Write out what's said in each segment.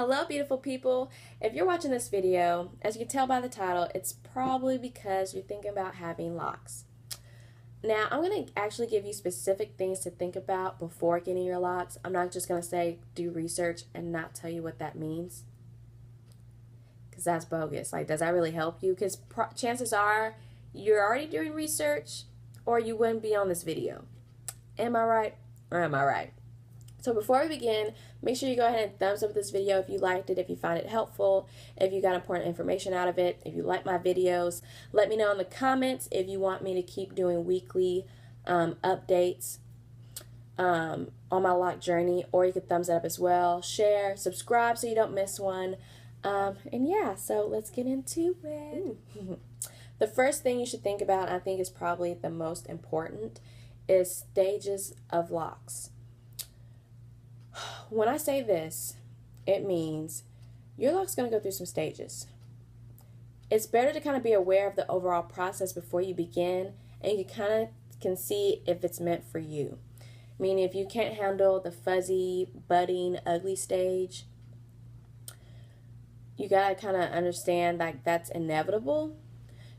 Hello, beautiful people. If you're watching this video, as you can tell by the title, it's probably because you're thinking about having locks. Now, I'm going to actually give you specific things to think about before getting your locks. I'm not just going to say do research and not tell you what that means, because that's bogus. Like, does that really help you? Because chances are you're already doing research or you wouldn't be on this video. Am I right or am I right? So before we begin, make sure you go ahead and thumbs up this video if you liked it, if you find it helpful, if you got important information out of it, if you like my videos. Let me know in the comments if you want me to keep doing weekly updates on my lock journey, or you can thumbs it up as well. Share, subscribe so you don't miss one. And yeah, so let's get into it. The first thing you should think about, I think is probably the most important, is stages of locks. When I say this, it means your lock's going to go through some stages. It's better to kind of be aware of the overall process before you begin, and you can see if it's meant for you. Meaning, if you can't handle the fuzzy, budding, ugly stage, you got to kind of understand like that's inevitable.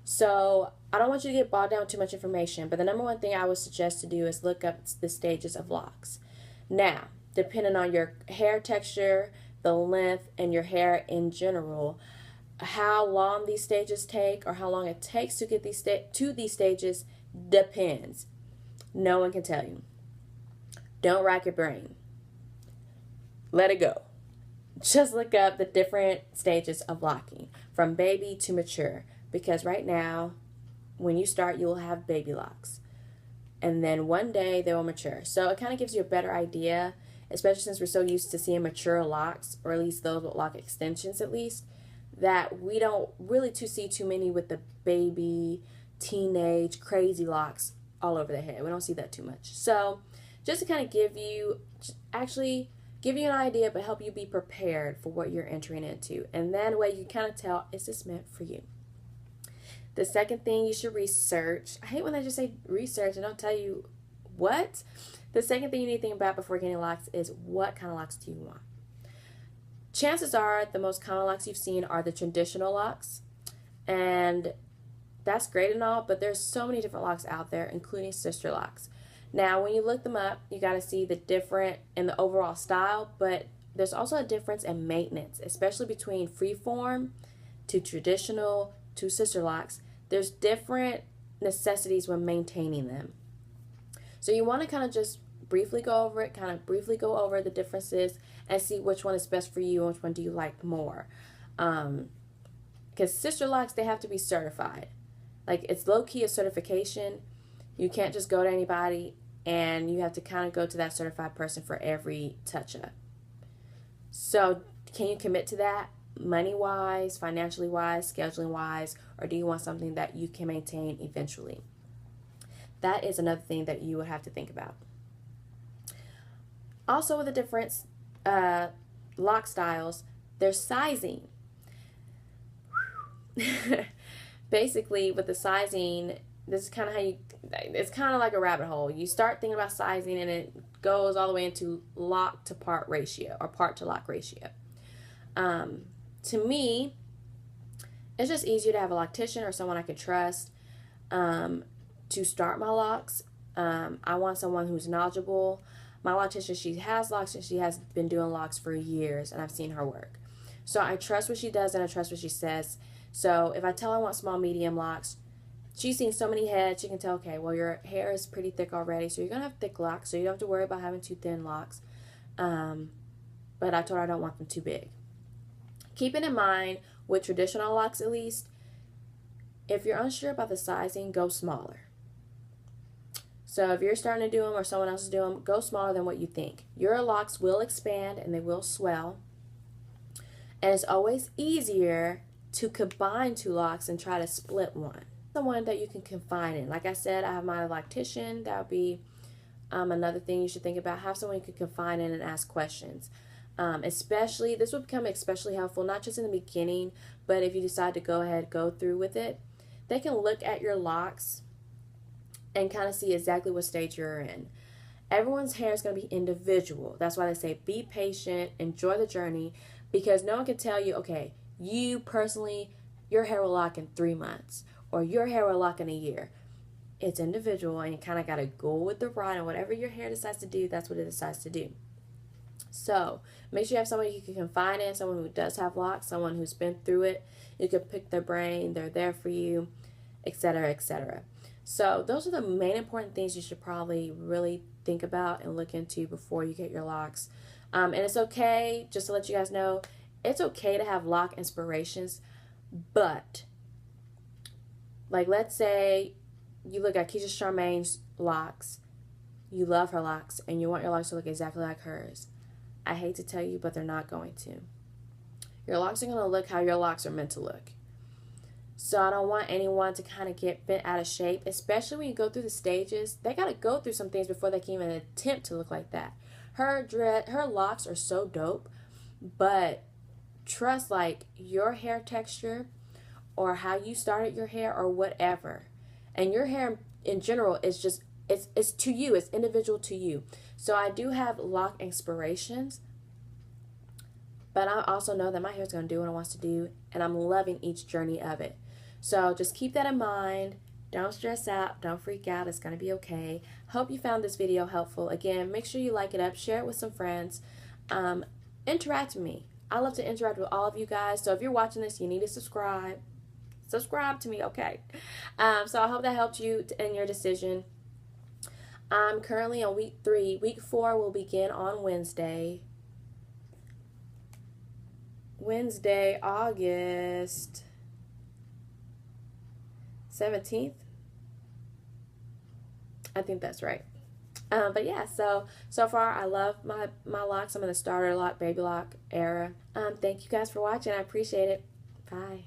So I don't want you to get bogged down with too much information, but the number one thing I would suggest to do is look up the stages of locks. Now, depending on your hair texture, the length, and your hair in general, how long these stages take or how long it takes to get these stages depends. No one can tell you. Don't rack your brain. Let it go. Just look up the different stages of locking from baby to mature, because right now when you start, you will have baby locks, and then one day they will mature. So it kind of gives you a better idea, especially since we're so used to seeing mature locks, or at least those with lock extensions at least, that we don't really see too many with the baby, teenage, crazy locks all over the head. We don't see that too much. So just to kind of give you an idea, but help you be prepared for what you're entering into. And then way you can kind of tell, is this meant for you? The second thing you should research. I hate when they just say research and don't tell you what. The second thing you need to think about before getting locks is, what kind of locks do you want? Chances are the most common locks you've seen are the traditional locks, and that's great and all, but there's so many different locks out there, including sister locks. Now, when you look them up, you got to see the different in the overall style, but there's also a difference in maintenance, especially between freeform to traditional to sister locks. There's different necessities when maintaining them. So you want to kind of just briefly go over it, the differences, and see which one is best for you and which one do you like more. Because sister locks, they have to be certified. Like, it's low-key a certification. You can't just go to anybody, and you have to kind of go to that certified person for every touch-up. So can you commit to that? Money-wise, financially-wise, scheduling-wise, or do you want something that you can maintain eventually? That is another thing that you would have to think about. Also, with the different lock styles, there's sizing. Basically, with the sizing, this is kind of how it's kind of like a rabbit hole. You start thinking about sizing, and it goes all the way into lock to part ratio, or part to lock ratio. To me, it's just easier to have a loctician or someone I could trust to start my locks. I want someone who's knowledgeable. My loctician, she has locks, and she has been doing locks for years, and I've seen her work. So I trust what she does, and I trust what she says. So if I tell her I want small, medium locks, she's seen so many heads, she can tell, okay, well, your hair is pretty thick already, so you're going to have thick locks, so you don't have to worry about having too thin locks. But I told her I don't want them too big. Keeping in mind, with traditional locks at least, if you're unsure about the sizing, go smaller. So if you're starting to do them or someone else is doing them, go smaller than what you think. Your locks will expand and they will swell. And it's always easier to combine two locks and try to split one. Someone that you can confide in. Like I said, I have my loctician. That would be another thing you should think about. Have someone you can confide in and ask questions. Especially, this will become especially helpful, not just in the beginning, but if you decide to go through with it. They can look at your locks and kind of see exactly what stage you're in. Everyone's hair is going to be individual. That's why they say be patient, enjoy the journey, because no one can tell you, okay, you personally, your hair will lock in 3 months or your hair will lock in a year. It's individual, and you kind of got to go with the ride, and whatever your hair decides to do, that's what it decides to do. So make sure you have someone you can confide in, someone who does have locks, someone who's been through it. You can pick their brain, they're there for you, etc., etc. So those are the main important things you should probably really think about and look into before you get your locks. And it's okay, just to let you guys know, it's okay to have lock inspirations, but like, let's say you look at Keisha Charmaine's locks, you love her locks, and you want your locks to look exactly like hers. I hate to tell you, but they're not going to. Your locks are going to look how your locks are meant to look. So I don't want anyone to kind of get bent out of shape, especially when you go through the stages. They got to go through some things before they can even attempt to look like that. Her locks are so dope, but trust, like, your hair texture or how you started your hair or whatever, and your hair in general is just, it's to you, it's individual to you. So I do have lock inspirations, but I also know that my hair is going to do what it wants to do, and I'm loving each journey of it. So just keep that in mind. Don't stress out. Don't freak out. It's going to be okay. Hope you found this video helpful. Again, make sure you like it up. Share it with some friends. Interact with me. I love to interact with all of you guys. So if you're watching this, you need to subscribe. Subscribe to me, okay? So I hope that helped you in your decision. I'm currently on week 3. Week 4 will begin on Wednesday. August 17th. I think that's right. But yeah, so far I love my locks. I'm in the starter lock, baby lock era. Thank you guys for watching. I appreciate it. Bye.